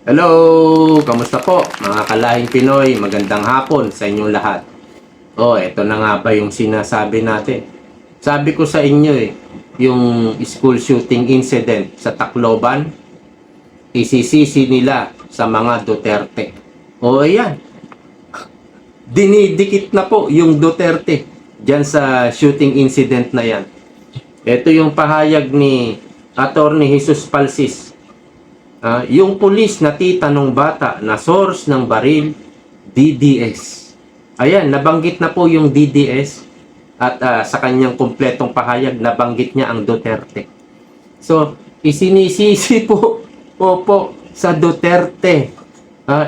Hello! Kamusta po mga kalahing Pinoy? Magandang hapon sa inyong lahat. Eto na nga ba yung sinasabi natin. Sabi ko sa inyo yung school shooting incident sa Tacloban, isisisi nila sa mga Duterte. Ayan. Dinidikit na po yung Duterte dyan sa shooting incident na yan. Ito yung pahayag ni Attorney Jesus Palsis. Yung pulis na tita nung bata na source ng baril, DDS. Ayan, nabanggit na po yung DDS at sa kanyang kumpletong pahayag, nabanggit niya ang Duterte. So, isinisisi po sa Duterte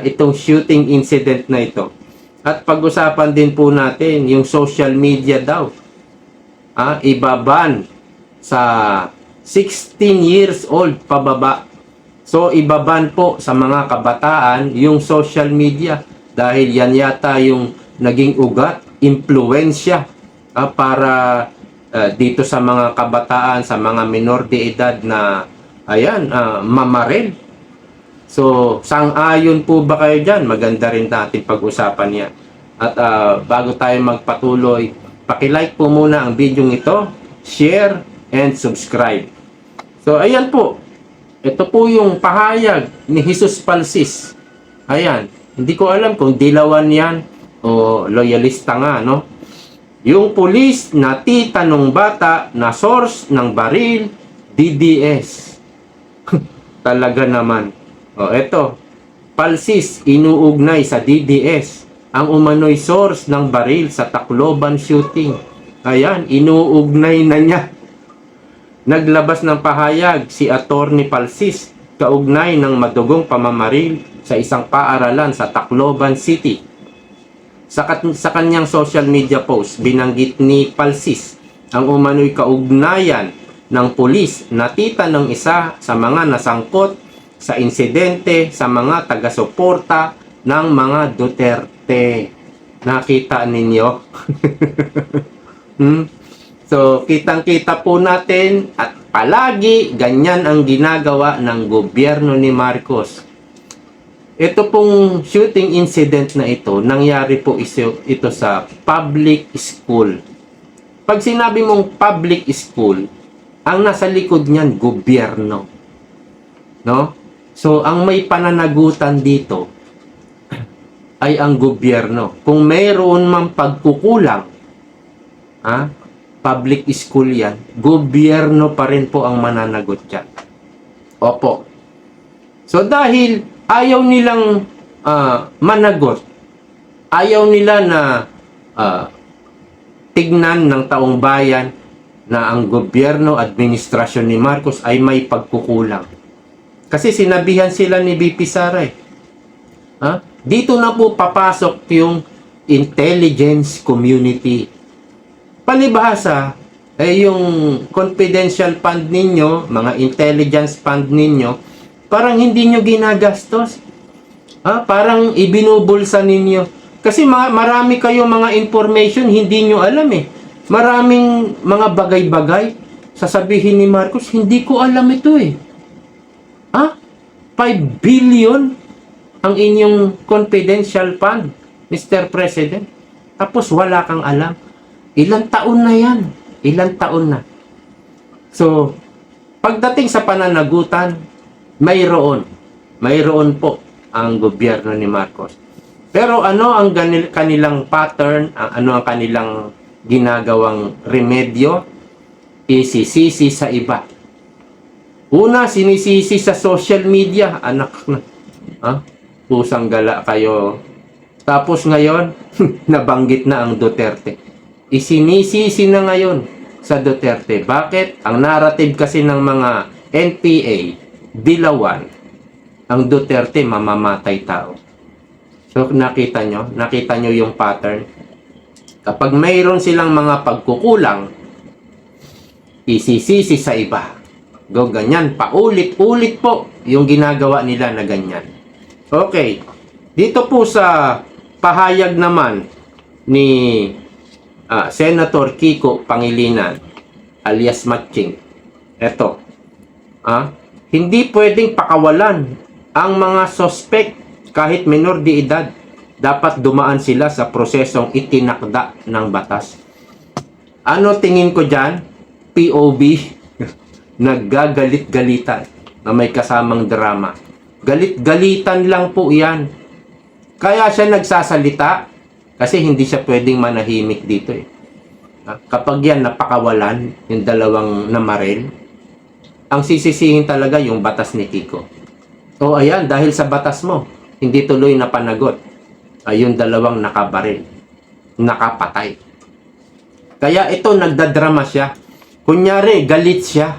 itong shooting incident na ito. At pag-usapan din po natin yung social media daw. Ibaban sa 16 years old pababa. So, ibaban po sa mga kabataan yung social media dahil yan yata yung naging ugat, impluensya para dito sa mga kabataan, sa mga minor de edad na mamaril. So, sang-ayon po ba kayo dyan? Maganda rin natin pag-usapan yan. At bago tayo magpatuloy, paki-like po muna ang video ito, share, and subscribe. So, ayan po. Ito po yung pahayag ni Jesus Palsis. Ayan. Hindi ko alam kung dilawan yan o loyalista nga, no? Yung pulis na tita nung bata na source ng baril, DDS. Talaga naman. Ito. Palsis inuugnay sa DDS ang umano'y source ng baril sa Tacloban shooting. Ayan, inuugnay na niya. Naglabas ng pahayag si Attorney Palsis kaugnay ng madugong pamamaril sa isang paaralan sa Tacloban City. Sa kanyang social media post, binanggit ni Palsis ang umano'y kaugnayan ng pulis na tita ng isa sa mga nasangkot sa insidente sa mga taga-suporta ng mga Duterte. Nakita ninyo? So, kitang-kita po natin at palagi ganyan ang ginagawa ng gobyerno ni Marcos. Ito pong shooting incident na ito, nangyari po ito sa public school. Pag sinabi mong public school, ang nasa likod niyan, gobyerno. No? So, ang may pananagutan dito ay ang gobyerno. Kung mayroon mang pagkukulang, public school yan, gobyerno pa rin po ang mananagot dyan. Opo. So dahil ayaw nilang managot, ayaw nila na tignan ng taong bayan na ang gobyerno, administrasyon ni Marcos ay may pagkukulang. Kasi sinabihan sila ni VP Sara dito na po papasok yung intelligence community. Palibhasa, yung confidential fund ninyo, mga intelligence fund ninyo, parang hindi nyo ginagastos. Parang ibinubulsa ninyo. Kasi marami kayo mga information, hindi nyo alam Maraming mga bagay-bagay, sasabihin ni Marcos, hindi ko alam ito 5 billion ang inyong confidential fund, Mr. President. Tapos wala kang alam. Ilang taon na yan? Ilang taon na? So, pagdating sa pananagutan, mayroon po ang gobyerno ni Marcos. Pero ano ang kanilang pattern, ano ang kanilang ginagawang remedyo? Isisisi sa iba. Una, sinisisi sa social media. Anak na. Pusang gala kayo. Tapos ngayon, nabanggit na ang Duterte. Isinisisi na ngayon sa Duterte. Bakit? Ang narrative kasi ng mga NPA, dilawan, ang Duterte mamamatay tao. So nakita nyo yung pattern. Kapag mayroon silang mga pagkukulang, isisisi sa iba. Ganyan, paulit-ulit po yung ginagawa nila na ganyan. Okay, dito po sa pahayag naman ni Senator Kiko Pangilinan alias Matching. Eto. Hindi pwedeng pakawalan ang mga suspect, kahit minor de edad, dapat dumaan sila sa prosesong itinakda ng batas. Ano tingin ko dyan? POV, naggagalit-galitan na may kasamang drama. Galit-galitan lang po yan. Kaya siya nagsasalita kasi hindi siya pwedeng manahimik dito eh. Kapag yan napakawalan, yung dalawang namaril, ang sisisihin talaga yung batas ni Kiko. O ayan, dahil sa batas mo, hindi tuloy na panagot yung dalawang nakabaril, nakapatay. Kaya ito, nagdadrama siya. Kunyari, galit siya.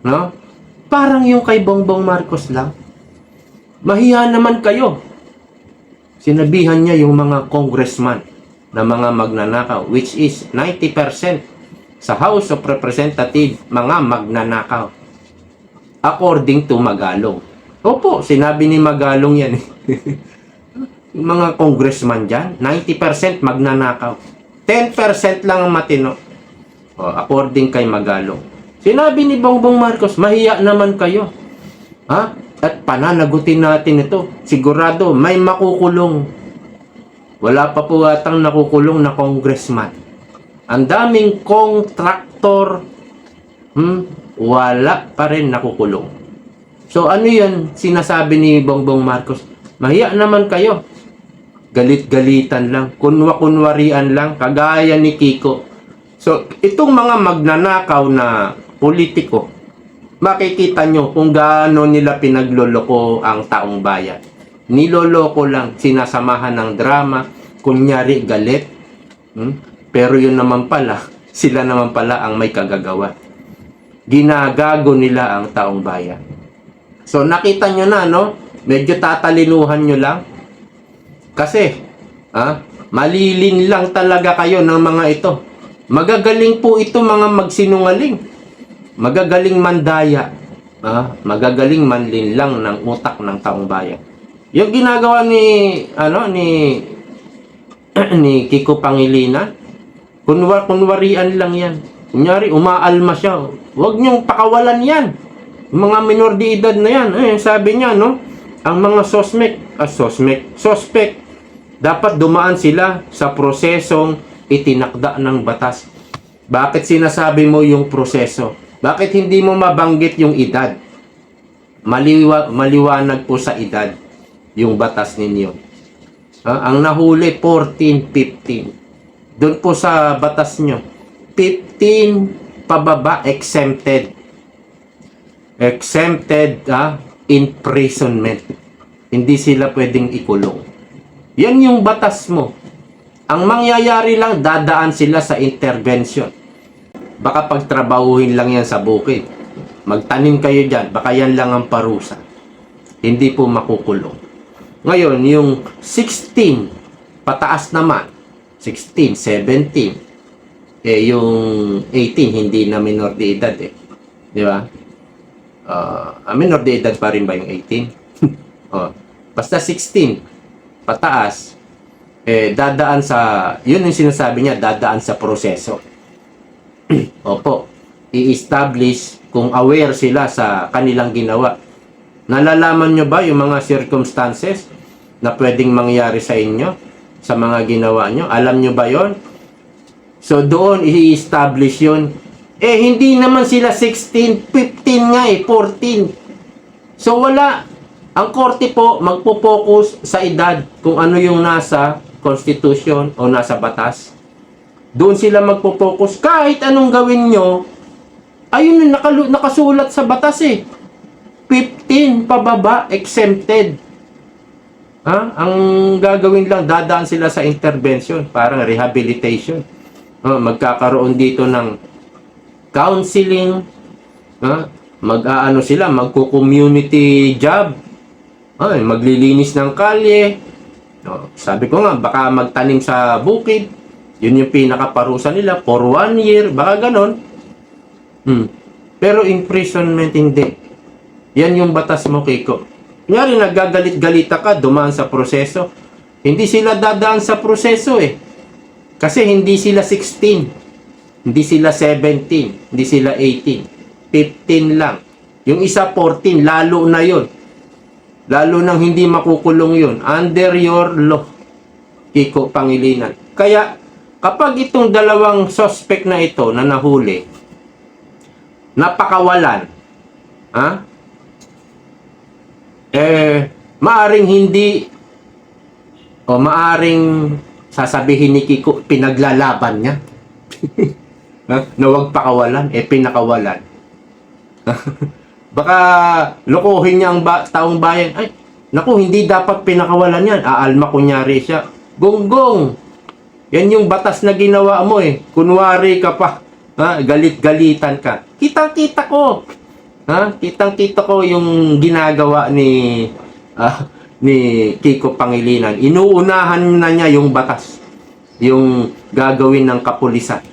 No? Parang yung kay Bongbong Marcos lang. Mahiya naman kayo. Sinabihan niya yung mga congressman na mga magnanakaw, which is 90% sa House of Representatives, mga magnanakaw. According to Magalong. Opo, sinabi ni Magalong yan. Yung mga congressman dyan, 90% magnanakaw. 10% lang ang matino. According kay Magalong. Sinabi ni Bongbong Marcos, mahiya naman kayo. Ha? At pananagutin natin ito. Sigurado, may makukulong. Wala pa po atang nakukulong na congressman. Ang daming contractor, wala pa rin nakukulong. So ano yan sinasabi ni Bongbong Marcos? Mahiya naman kayo. Galit-galitan lang. Kunwa-kunwarian lang. Kagaya ni Kiko. So itong mga magnanakaw na politiko, makikita nyo kung gaano nila pinagloloko ang taong bayan. Niloloko lang, sinasamahan ng drama, kunyari galit. Pero yun naman pala, sila naman pala ang may kagagawa. Ginagago nila ang taong bayan. So nakita nyo na, no? Medyo tatalinuhan nyo lang. Kasi, malilin lang talaga kayo ng mga ito. Magagaling po ito mga magsinungaling. Magagaling mandaya. Magagaling manlin lang ng utak ng taong bayan. Yung ginagawa ni ni Kiko Pangilinan, kunwarian lang yan. Kunyari, umaalma siya. Huwag niyong pakawalan yan. Mga minor de edad na yan. Sabi niya, no? Ang mga suspect, dapat dumaan sila sa prosesong itinakda ng batas. Bakit sinasabi mo yung proseso? Bakit hindi mo mabanggit yung edad? Maliwanag po sa edad yung batas ninyo. Ang nahuli 14, 15. Doon po sa batas nyo, 15 pababa exempted. Exempted imprisonment. Hindi sila pwedeng ikulong. Yan yung batas mo. Ang mangyayari lang, dadaan sila sa intervention. Baka pagtrabahuhin lang yan sa bukid. Magtanim kayo dyan, baka yan lang ang parusa. Hindi po makukulong. Ngayon, yung 16, pataas naman. 16, 17. Yung 18, hindi na minor de edad Di ba? Minor de edad pa rin ba yung 18? Basta 16, pataas, dadaan sa, yun yung sinasabi niya, dadaan sa proseso. Opo, i-establish kung aware sila sa kanilang ginawa. Nalalaman nyo ba yung mga circumstances na pwedeng mangyari sa inyo, sa mga ginawa nyo? Alam nyo ba yon? So doon i-establish yun. Hindi naman sila 16, 15 nga 14. So wala. Ang korte po magpo-focus sa edad kung ano yung nasa constitution o nasa batas. Doon sila magpo-focus. Kahit anong gawin nyo, ayun yung nakasulat sa batas 15 pababa, exempted. Ang gagawin lang, dadaan sila sa intervention, parang rehabilitation. Magkakaroon dito ng counseling, mag-aano sila, magko-community job, maglilinis ng kalye. Sabi ko nga, baka magtanim sa bukid. Yun yung pinakaparusa nila for 1 year, baka ganon. Pero imprisonment hindi. Yan yung batas mo, Kiko. Kunyari, nagagalit-galita ka, dumaan sa proseso. Hindi sila dadaan sa proseso Kasi hindi sila 16. Hindi sila 17. Hindi sila 18. 15 lang. Yung isa 14, lalo na yun. Lalo nang hindi makukulong yun. Under your law, Kiko Pangilinan. Kaya, kapag itong dalawang suspect na ito na nahuli, napakawalan, ha? Maaring hindi, o maaring sasabihin ni Kiko, pinaglalaban niya. Na wag pakawalan, pinakawalan. Baka lokohin niya ang taong bayan. Ay, naku, hindi dapat pinakawalan yan. Aalma kunyari siya. Gonggong! Yan yung batas na ginawa mo Kunwari ka pa. Ha? Galit-galitan ka. Kitang-kita ko. Ha? Kitang-kita ko yung ginagawa ni Kiko Pangilinan. Inuunahan na niya yung batas. Yung gagawin ng kapulisan.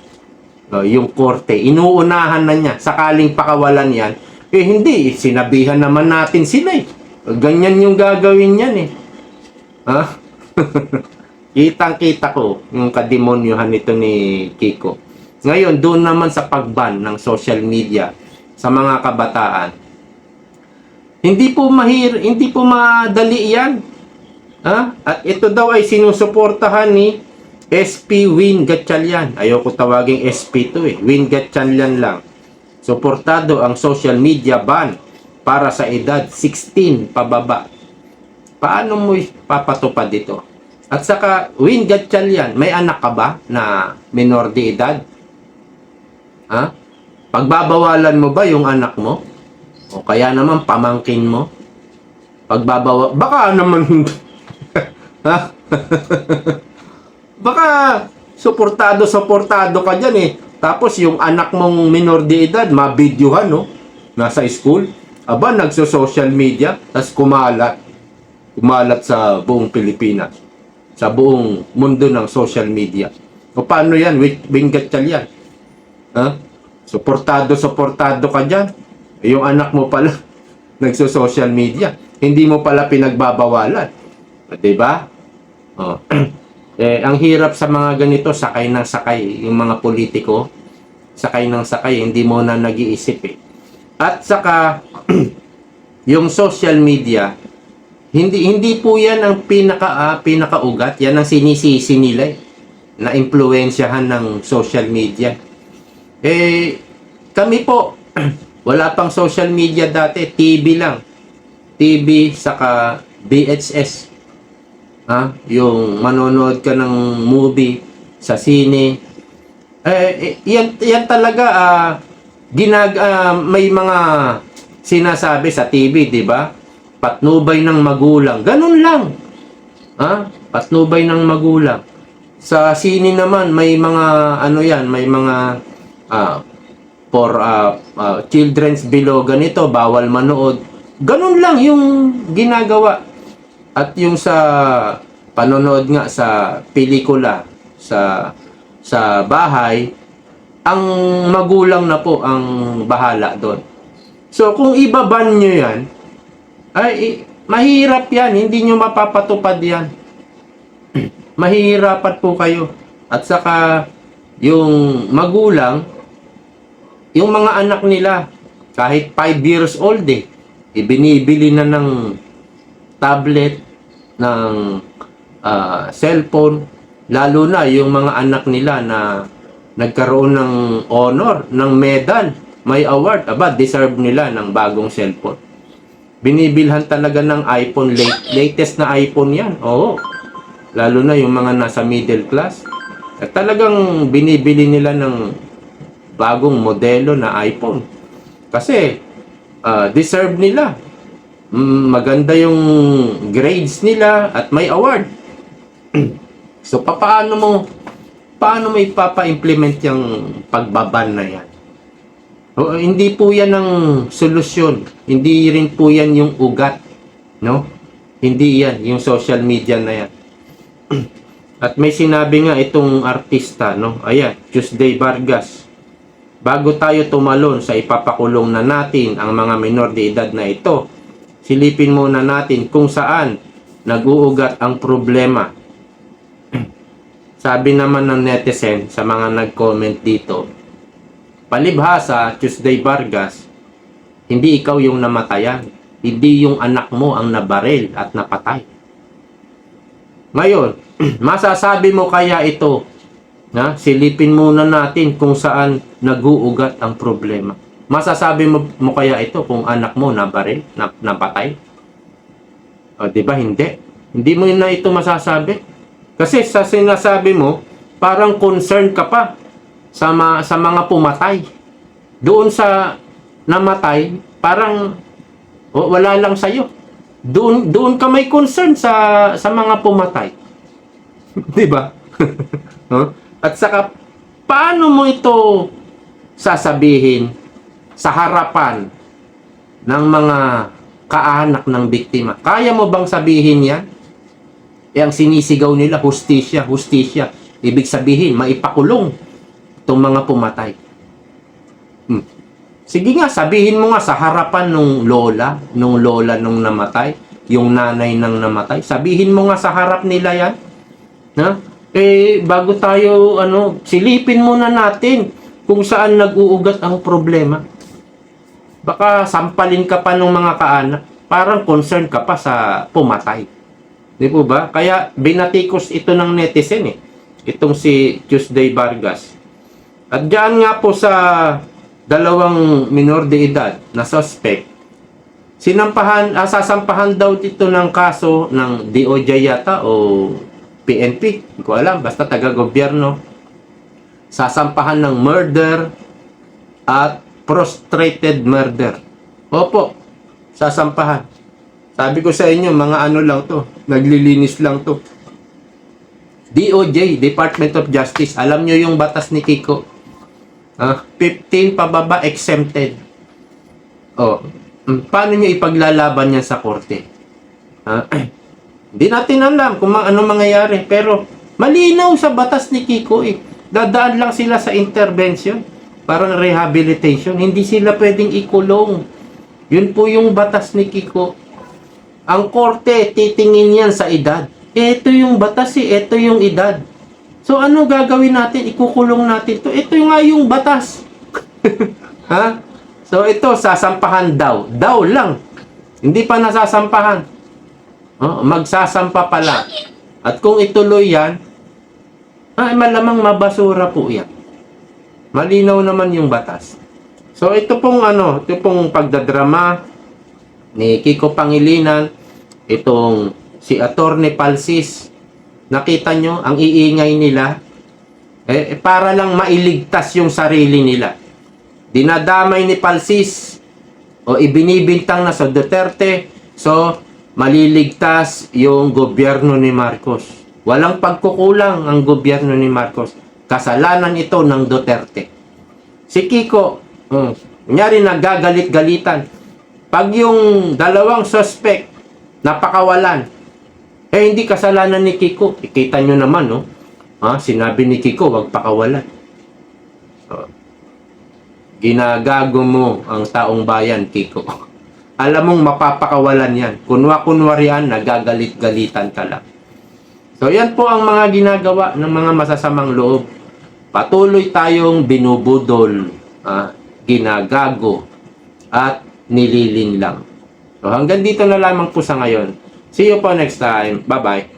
Yung korte. Inuunahan na niya. Sakaling pakawalan yan. Hindi. Sinabihan naman natin sila Ganyan yung gagawin yan Ha? Kitang-kita ko yung kademonyohan nito ni Kiko. Ngayon, doon naman sa pagban ng social media sa mga kabataan. Hindi po madali yan. Ha? At ito daw ay sinusuportahan ni SP Win Gatchalian. Ayoko tawaging SP to Win Gatchalian lang. Suportado ang social media ban para sa edad 16 pababa. Paano mo papatupad dito? At saka, Win Gatchalian, may anak ka ba na minor de edad? Ha? Pagbabawalan mo ba yung anak mo? O kaya naman pamangkin mo? Baka naman ha? Baka suportado ka dyan Tapos yung anak mong minor de edad, mabidyohan nasa school. Aba, nagso-social media, tas kumalat sa buong Pilipinas, sa buong mundo ng social media. O paano yan, Win Gatchalian? Ha? Suportado ka dyan. Yung anak mo pala, nagso-social media. Hindi mo pala pinagbabawalan. Diba? O. Ang hirap sa mga ganito, sakay ng sakay. Yung mga politiko, sakay ng sakay, hindi mo na nag-iisip At saka, yung social media, hindi po yan ang pinakaugat. Yan ang sinisisi nila na impluwensyahan ng social media. Kami po, wala pang social media dati, TV lang. TV, saka VHS. Yung manonood ka ng movie sa sine. Yan talaga, may mga sinasabi sa TV, di ba? Patnubay ng magulang. Ganun lang. Patnubay ng magulang. Sa sine naman, may mga, may mga for children's below ganito, bawal manood. Ganun lang yung ginagawa. At yung sa panonood nga sa pelikula sa bahay, ang magulang na po ang bahala doon. So kung ibaban nyo yan, ay mahirap yan, hindi nyo mapapatupad yan. Mahirapan po kayo. At saka yung magulang, yung mga anak nila, kahit 5 years old ibinibili na ng tablet, ng cellphone, lalo na yung mga anak nila na nagkaroon ng honor, ng medal, may award, deserve nila ng bagong cellphone. Binibilhan talaga ng iPhone, latest na iPhone yan, lalo na yung mga nasa middle class, at talagang binibili nila ng bagong modelo na iPhone, kasi deserve nila. Maganda yung grades nila at may award. So paano mo ipapa-implement yung pagbaban na yan? Hindi po yan ang solusyon. Hindi rin po yan yung ugat, no? Hindi yan yung social media na yan. At may sinabi nga itong artista, no? Ayan, Tuesday Vargas. Bago tayo tumalon sa ipapakulong na natin ang mga minor de edad na ito, silipin muna natin kung saan nag-uugat ang problema. Sabi naman ng netizen sa mga nag-comment dito, palibhasa, Tuesday Vargas, hindi ikaw yung namatayan. hindi yung anak mo ang nabaril at napatay. Ngayon, masasabi mo kaya ito, silipin muna natin kung saan nag-uugat ang problema. Masasabi mo kaya ito kung anak mo nabaril, napatay? O, di ba? Hindi. Hindi mo na ito masasabi. Kasi sa sinasabi mo, parang concerned ka pa sa mga pumatay. Doon sa namatay, parang wala lang sa'yo. Doon ka may concern sa mga pumatay. Di ba? At saka, paano mo ito sasabihin sa harapan ng mga kaanak ng biktima? Kaya mo bang sabihin yan? Ang sinisigaw nila, hustisya, hustisya. Ibig sabihin, maipakulong itong mga pumatay. Sige nga, sabihin mo nga sa harapan nung lola nung namatay, yung nanay nang namatay. Sabihin mo nga sa harap nila yan. Bago tayo, silipin muna natin kung saan nag-uugat ang problema. Baka sampalin ka pa ng mga kaanak. Parang concerned ka pa sa pumatay. Di po ba? Kaya binatikos ito ng netizen itong si Tuesday Vargas. At diyan nga po sa dalawang minor de edad na suspect, sasampahan daw dito ng kaso ng DOJ yata o PNP, hindi ko alam, basta taga-gobyerno. Sasampahan ng murder at prostrated murder. Opo, sasampahan. Sabi ko sa inyo, mga lang to, naglilinis lang to. DOJ, Department of Justice, alam nyo yung batas ni Kiko. 15 pababa exempted. Paano nyo ipaglalaban yan sa korte? Hindi natin alam kung ano mangyayari, pero malinaw sa batas ni Kiko Dadaan lang sila sa intervention, parang rehabilitation. Hindi sila pwedeng ikulong. Yun po yung batas ni Kiko. Ang korte, titingin yan sa edad. Ito yung batas ito yung edad. So ano gagawin natin? Ikukulong natin to. Ito nga yung batas. So ito, sasampahan daw. Daw lang. Hindi pa nasasampahan. Magsasampa pala. At kung ituloy yan, malamang mabasura po yan. Malinaw naman yung batas. So ito pong pagdadrama ni Kiko Pangilinan, itong si Attorney Palsis, nakita nyo, ang iingay nila, para lang mailigtas yung sarili nila. Dinadamay ni Palsis, o ibinibintang na sa Duterte, so maliligtas yung gobyerno ni Marcos. Walang pagkukulang ang gobyerno ni Marcos. Kasalanan ito ng Duterte. Si Kiko, kunyari nagagalit-galitan, pag yung dalawang suspect napakawalan, hindi kasalanan ni Kiko. Ikita nyo naman, sinabi ni Kiko, wag pakawalan. Ginagago mo ang taong bayan, Kiko. Alam mong mapapakawalan yan. Kunwa-kunwari yan, nagagalit-galitan ka lang. So, yan po ang mga ginagawa ng mga masasamang loob. Patuloy tayong binubudol, ginagago, at nililin lang. So hanggang dito na lamang po sa ngayon. See you po next time. Bye-bye.